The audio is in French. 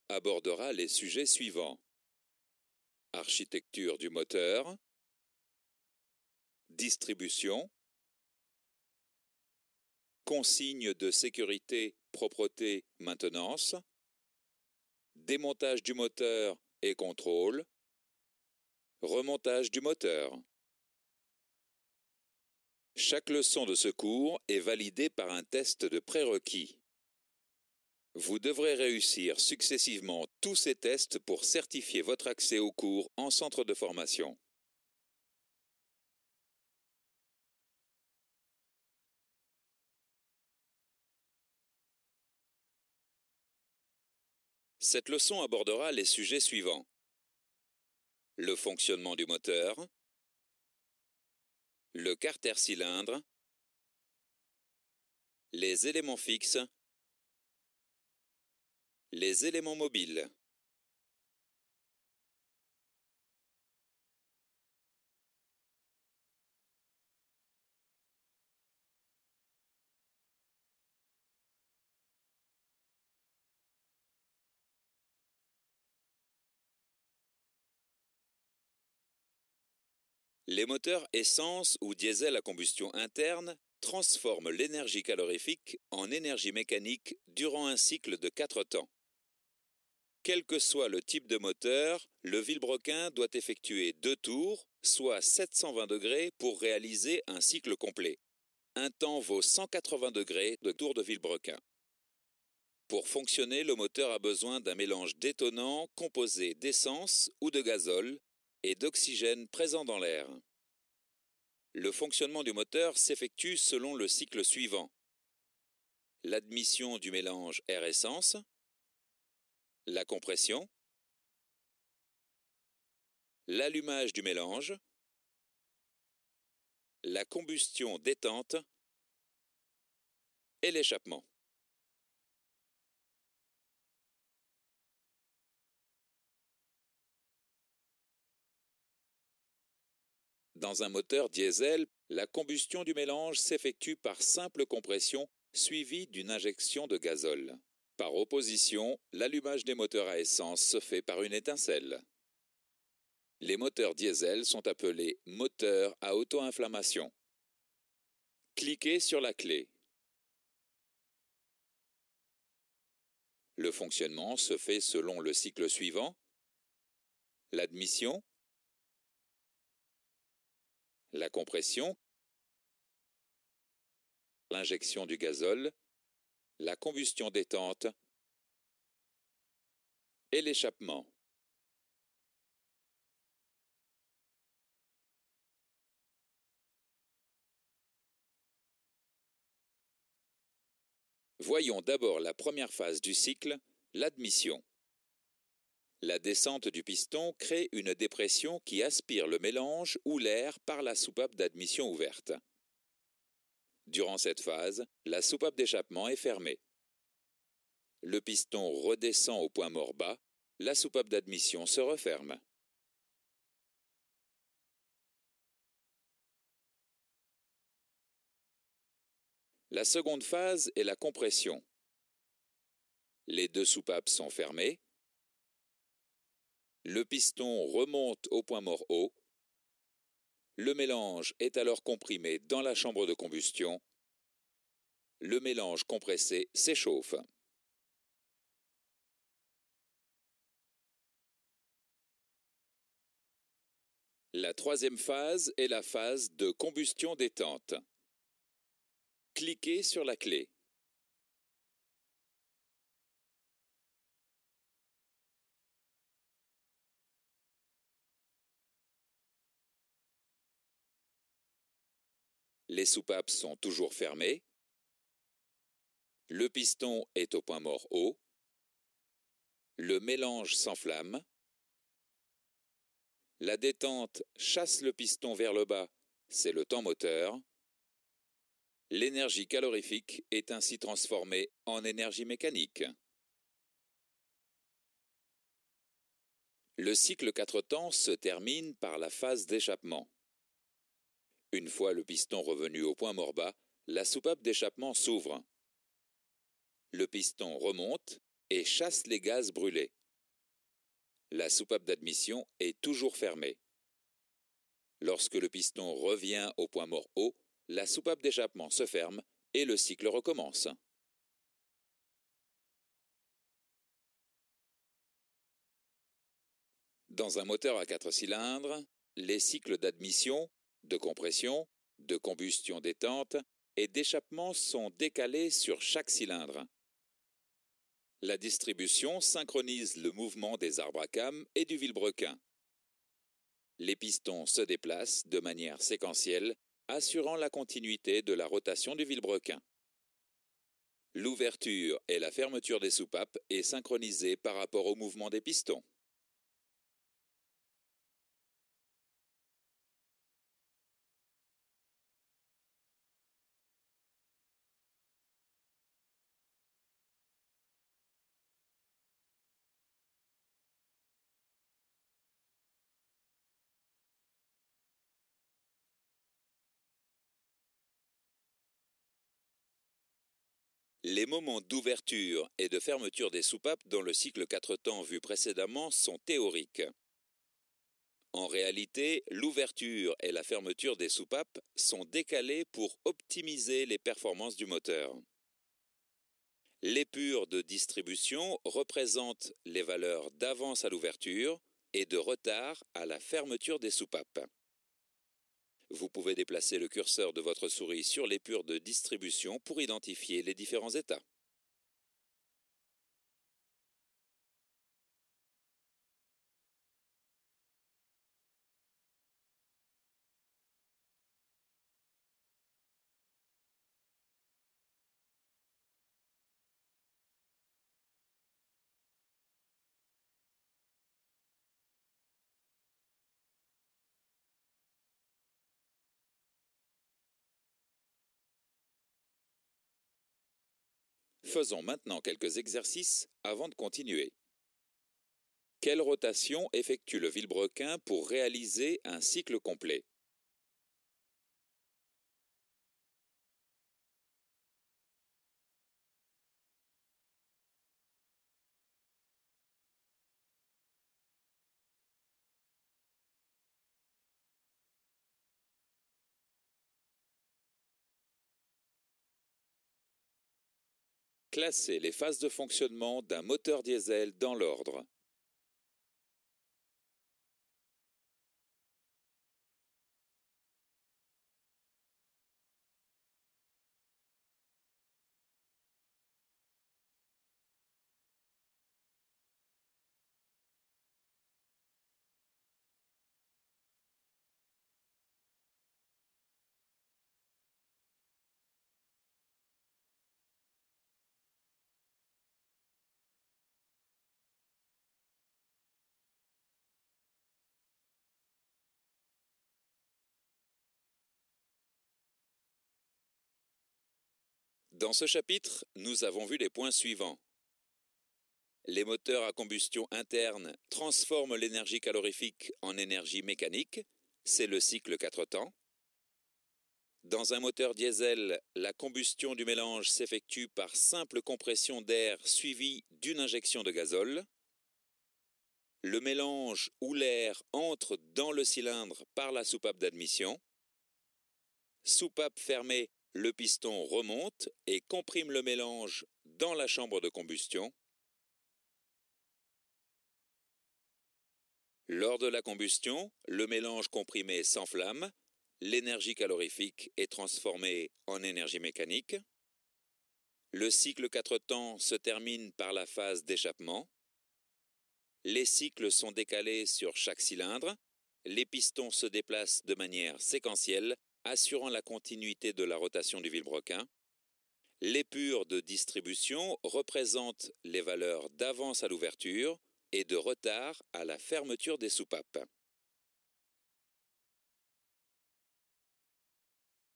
abordera les sujets suivants: architecture du moteur, distribution, consignes de sécurité, propreté, maintenance, démontage du moteur et contrôle, remontage du moteur. Chaque leçon de ce cours est validée par un test de prérequis. Vous devrez réussir successivement tous ces tests pour certifier votre accès au cours en centre de formation. Cette leçon abordera les sujets suivants: le fonctionnement du moteur, le carter-cylindre, les éléments fixes, les éléments mobiles. Les moteurs essence ou diesel à combustion interne transforment l'énergie calorifique en énergie mécanique durant un cycle de 4 temps. Quel que soit le type de moteur, le vilebrequin doit effectuer 2 tours, soit 720 degrés pour réaliser un cycle complet. Un temps vaut 180 degrés de tour de vilebrequin. Pour fonctionner, le moteur a besoin d'un mélange détonnant composé d'essence ou de gazole et d'oxygène présent dans l'air. Le fonctionnement du moteur s'effectue selon le cycle suivant: l'admission du mélange air-essence, la compression, l'allumage du mélange, la combustion détente et l'échappement. Dans un moteur diesel, la combustion du mélange s'effectue par simple compression suivie d'une injection de gazole. Par opposition, l'allumage des moteurs à essence se fait par une étincelle. Les moteurs diesel sont appelés moteurs à auto-inflammation. Cliquez sur la clé. Le fonctionnement se fait selon le cycle suivant: l'admission, la compression, l'injection du gazole, la combustion détente et l'échappement. Voyons d'abord la première phase du cycle, l'admission. La descente du piston crée une dépression qui aspire le mélange ou l'air par la soupape d'admission ouverte. Durant cette phase, la soupape d'échappement est fermée. Le piston redescend au point mort bas, la soupape d'admission se referme. La seconde phase est la compression. Les deux soupapes sont fermées. Le piston remonte au point mort haut. Le mélange est alors comprimé dans la chambre de combustion. Le mélange compressé s'échauffe. La troisième phase est la phase de combustion détente. Cliquez sur la clé. Les soupapes sont toujours fermées. Le piston est au point mort haut. Le mélange s'enflamme. La détente chasse le piston vers le bas, c'est le temps moteur. L'énergie calorifique est ainsi transformée en énergie mécanique. Le cycle 4 temps se termine par la phase d'échappement. Une fois le piston revenu au point mort bas, la soupape d'échappement s'ouvre. Le piston remonte et chasse les gaz brûlés. La soupape d'admission est toujours fermée. Lorsque le piston revient au point mort haut, la soupape d'échappement se ferme et le cycle recommence. Dans un moteur à 4 cylindres, les cycles d'admission, de compression, de combustion détente et d'échappement sont décalés sur chaque cylindre. La distribution synchronise le mouvement des arbres à cames et du vilebrequin. Les pistons se déplacent de manière séquentielle, assurant la continuité de la rotation du vilebrequin. L'ouverture et la fermeture des soupapes est synchronisée par rapport au mouvement des pistons. Les moments d'ouverture et de fermeture des soupapes dans le cycle 4 temps vu précédemment sont théoriques. En réalité, l'ouverture et la fermeture des soupapes sont décalées pour optimiser les performances du moteur. L'épure de distribution représente les valeurs d'avance à l'ouverture et de retard à la fermeture des soupapes. Vous pouvez déplacer le curseur de votre souris sur l'épure de distribution pour identifier les différents états. Faisons maintenant quelques exercices avant de continuer. Quelle rotation effectue le vilebrequin pour réaliser un cycle complet? Classez les phases de fonctionnement d'un moteur diesel dans l'ordre. Dans ce chapitre, nous avons vu les points suivants. Les moteurs à combustion interne transforment l'énergie calorifique en énergie mécanique, c'est le cycle 4 temps. Dans un moteur diesel, la combustion du mélange s'effectue par simple compression d'air suivie d'une injection de gazole. Le mélange ou l'air entre dans le cylindre par la soupape d'admission. Soupape fermée, le piston remonte et comprime le mélange dans la chambre de combustion. Lors de la combustion, le mélange comprimé s'enflamme, l'énergie calorifique est transformée en énergie mécanique. Le cycle 4 temps se termine par la phase d'échappement. Les cycles sont décalés sur chaque cylindre. Les pistons se déplacent de manière séquentielle, assurant la continuité de la rotation du vilebrequin. L'épure de distribution représente les valeurs d'avance à l'ouverture et de retard à la fermeture des soupapes.